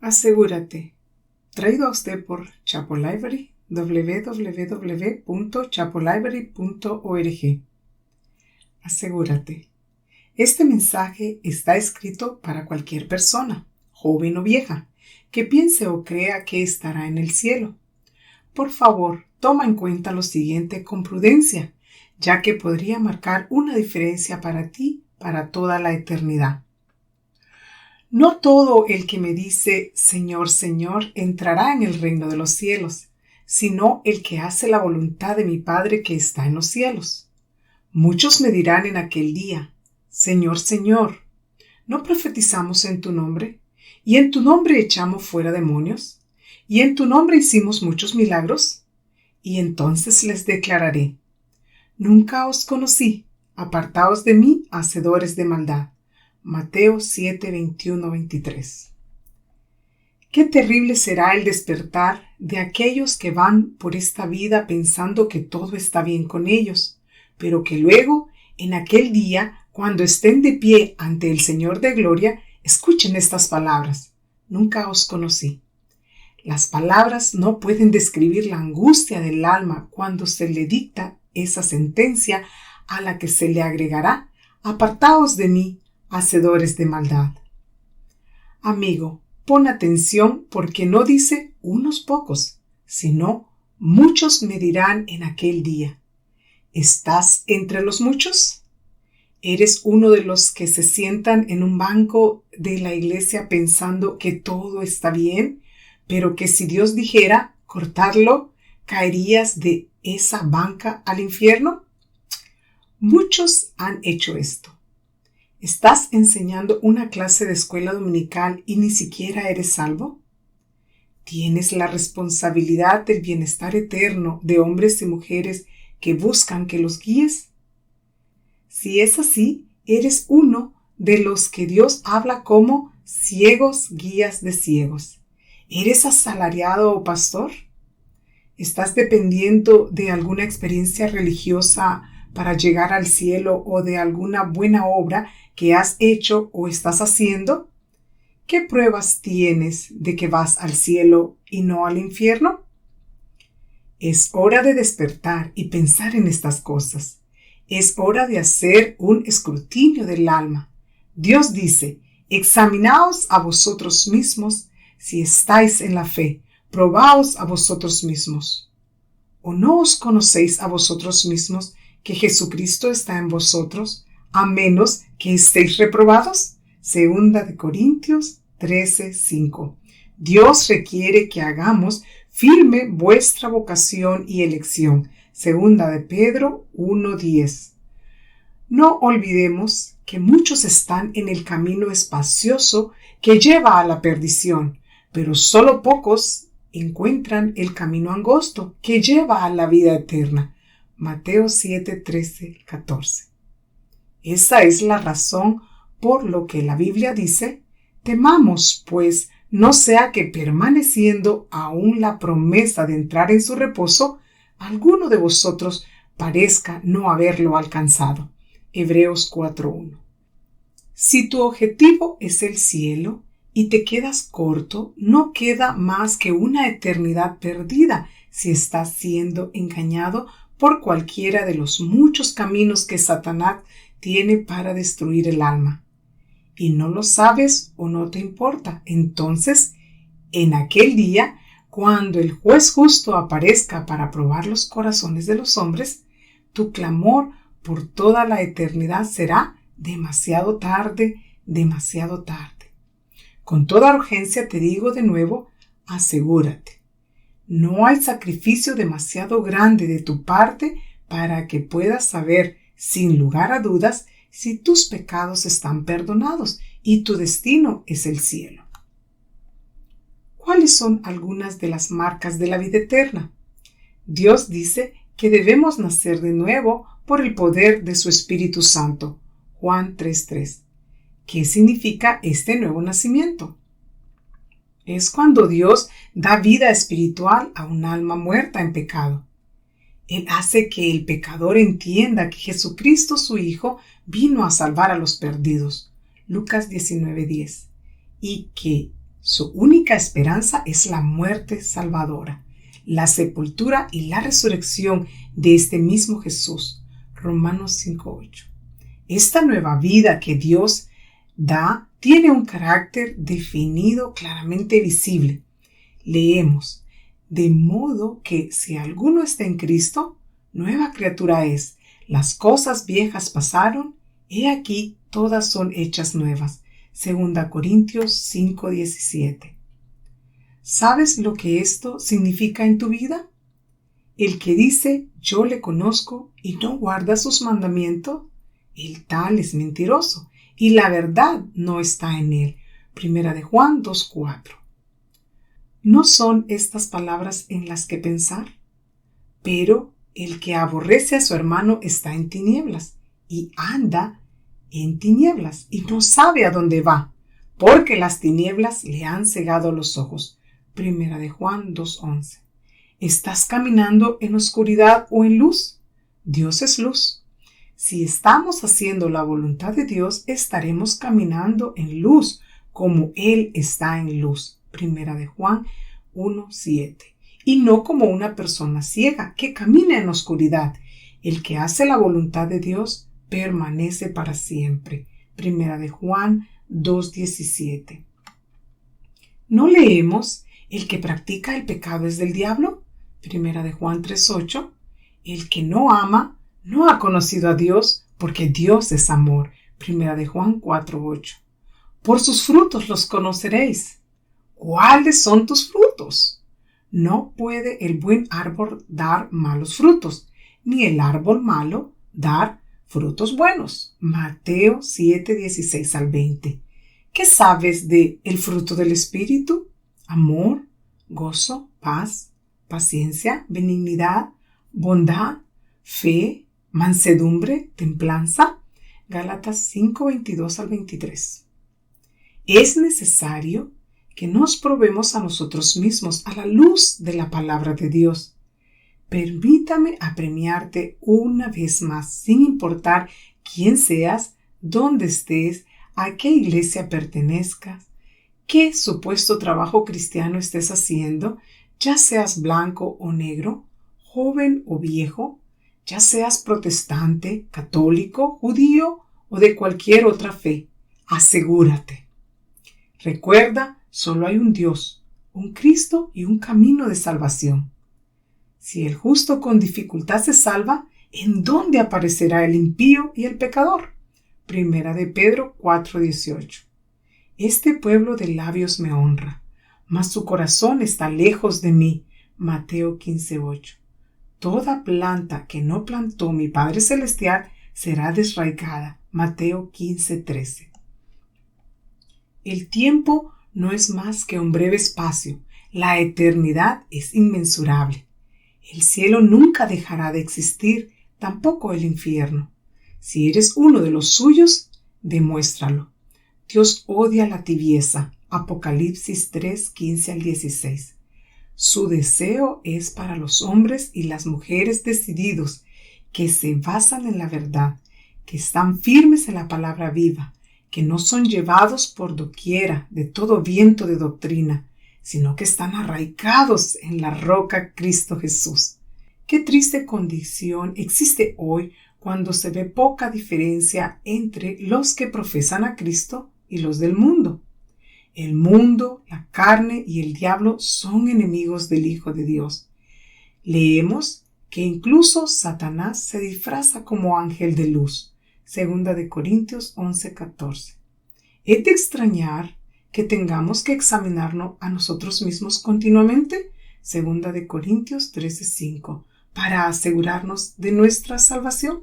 Asegúrate. Traído a usted por Chapo Library, www.chapolibrary.org. Asegúrate. Este mensaje está escrito para cualquier persona, joven o vieja, que piense o crea que estará en el cielo. Por favor, toma en cuenta lo siguiente con prudencia, ya que podría marcar una diferencia para ti para toda la eternidad. No todo el que me dice Señor, Señor, entrará en el reino de los cielos, sino el que hace la voluntad de mi Padre que está en los cielos. Muchos me dirán en aquel día, Señor, Señor, ¿no profetizamos en tu nombre? ¿Y en tu nombre echamos fuera demonios? ¿Y en tu nombre hicimos muchos milagros? Y entonces les declararé, nunca os conocí, apartaos de mí, hacedores de maldad. Mateo 7, 21, 23. Qué terrible será el despertar de aquellos que van por esta vida pensando que todo está bien con ellos, pero que luego, en aquel día, cuando estén de pie ante el Señor de gloria, escuchen estas palabras. Nunca os conocí. Las palabras no pueden describir la angustia del alma cuando se le dicta esa sentencia a la que se le agregará, apartaos de mí, hacedores de maldad. Amigo, pon atención porque no dice unos pocos, sino muchos me dirán en aquel día. ¿Estás entre los muchos? ¿Eres uno de los que se sientan en un banco de la iglesia pensando que todo está bien, pero que si Dios dijera cortarlo, caerías de esa banca al infierno? Muchos han hecho esto. ¿Estás enseñando una clase de escuela dominical y ni siquiera eres salvo? ¿Tienes la responsabilidad del bienestar eterno de hombres y mujeres que buscan que los guíes? Si es así, eres uno de los que Dios habla como ciegos guías de ciegos. ¿Eres asalariado o pastor? ¿Estás dependiendo de alguna experiencia religiosa para llegar al cielo o de alguna buena obra que has hecho o estás haciendo? ¿Qué pruebas tienes de que vas al cielo y no al infierno? Es hora de despertar y pensar en estas cosas. Es hora de hacer un escrutinio del alma. Dios dice, examinaos a vosotros mismos si estáis en la fe, probaos a vosotros mismos. ¿O no os conocéis a vosotros mismos que Jesucristo está en vosotros, a menos que estéis reprobados? 2 Corintios 13, 5. Dios requiere que hagamos firme vuestra vocación y elección. 2 Pedro 1, 10. No olvidemos que muchos están en el camino espacioso que lleva a la perdición, pero solo pocos encuentran el camino angosto que lleva a la vida eterna. Mateo 7, 13, 14. Esa es la razón por lo que la Biblia dice, temamos, pues, no sea que permaneciendo aún la promesa de entrar en su reposo, alguno de vosotros parezca no haberlo alcanzado. Hebreos 4:1. Si tu objetivo es el cielo y te quedas corto, no queda más que una eternidad perdida si estás siendo engañado por cualquiera de los muchos caminos que Satanás tiene para destruir el alma. Y no lo sabes o no te importa. Entonces, en aquel día, cuando el juez justo aparezca para probar los corazones de los hombres, tu clamor por toda la eternidad será demasiado tarde, demasiado tarde. Con toda urgencia te digo de nuevo, asegúrate. No hay sacrificio demasiado grande de tu parte para que puedas saber, sin lugar a dudas, si tus pecados están perdonados y tu destino es el cielo. ¿Cuáles son algunas de las marcas de la vida eterna? Dios dice que debemos nacer de nuevo por el poder de su Espíritu Santo. Juan 3:3. ¿Qué significa este nuevo nacimiento? Es cuando Dios da vida espiritual a un alma muerta en pecado. Él hace que el pecador entienda que Jesucristo, su Hijo, vino a salvar a los perdidos. Lucas 19:10. Y que Su única esperanza es la muerte salvadora, la sepultura y la resurrección de este mismo Jesús. Romanos 5:8. Esta nueva vida que Dios da tiene un carácter definido, claramente visible. Leemos: de modo que si alguno está en Cristo, nueva criatura es. Las cosas viejas pasaron, he aquí todas son hechas nuevas. 2 Corintios 5:17. ¿Sabes lo que esto significa en tu vida? El que dice yo le conozco y no guarda sus mandamientos, el tal es mentiroso y la verdad no está en él. 1 Juan 2:4. ¿No son estas palabras en las que pensar? Pero el que aborrece a su hermano está en tinieblas y anda en tinieblas y no sabe a dónde va, porque las tinieblas le han cegado los ojos. 1 Juan 2:11. ¿Estás caminando en oscuridad o en luz? Dios es luz. Si estamos haciendo la voluntad de Dios, estaremos caminando en luz, como Él está en luz. 1 Juan 1:7. Y no como una persona ciega que camina en oscuridad. El que hace la voluntad de Dios permanece para siempre. 1 Juan 2:17. ¿No leemos: el que practica el pecado es del diablo? 1 Juan 3:8. El que no ama no ha conocido a Dios, porque Dios es amor. 1 Juan 4:8. Por sus frutos los conoceréis. ¿Cuáles son tus frutos? No puede el buen árbol dar malos frutos, ni el árbol malo dar frutos buenos. Mateo 7:16-20. ¿Qué sabes de el fruto del Espíritu? Amor, gozo, paz, paciencia, benignidad, bondad, fe, mansedumbre, templanza. Gálatas 5:22-23. Es necesario que nos probemos a nosotros mismos a la luz de la palabra de Dios. Permítame apremiarte una vez más, sin importar quién seas, dónde estés, a qué iglesia pertenezcas, qué supuesto trabajo cristiano estés haciendo, ya seas blanco o negro, joven o viejo, ya seas protestante, católico, judío o de cualquier otra fe. Asegúrate. Recuerda, solo hay un Dios, un Cristo y un camino de salvación. Si el justo con dificultad se salva, ¿en dónde aparecerá el impío y el pecador? 1 de Pedro 4:18. Este pueblo de labios me honra, mas su corazón está lejos de mí. Mateo 15:8. Toda planta que no plantó mi Padre Celestial será desraigada. Mateo 15:13. El tiempo no es más que un breve espacio. La eternidad es inmensurable. El cielo nunca dejará de existir, tampoco el infierno. Si eres uno de los suyos, demuéstralo. Dios odia la tibieza. Apocalipsis 3:15-16. Su deseo es para los hombres y las mujeres decididos, que se basan en la verdad, que están firmes en la palabra viva, que no son llevados por doquiera de todo viento de doctrina, sino que están arraigados en la roca Cristo Jesús. Qué triste condición existe hoy cuando se ve poca diferencia entre los que profesan a Cristo y los del mundo. El mundo, la carne y el diablo son enemigos del Hijo de Dios. Leemos que incluso Satanás se disfraza como ángel de luz. 2 Corintios 11:14. ¿Es de extrañar que tengamos que examinarnos a nosotros mismos continuamente? 2 Corintios 13:5, para asegurarnos de nuestra salvación.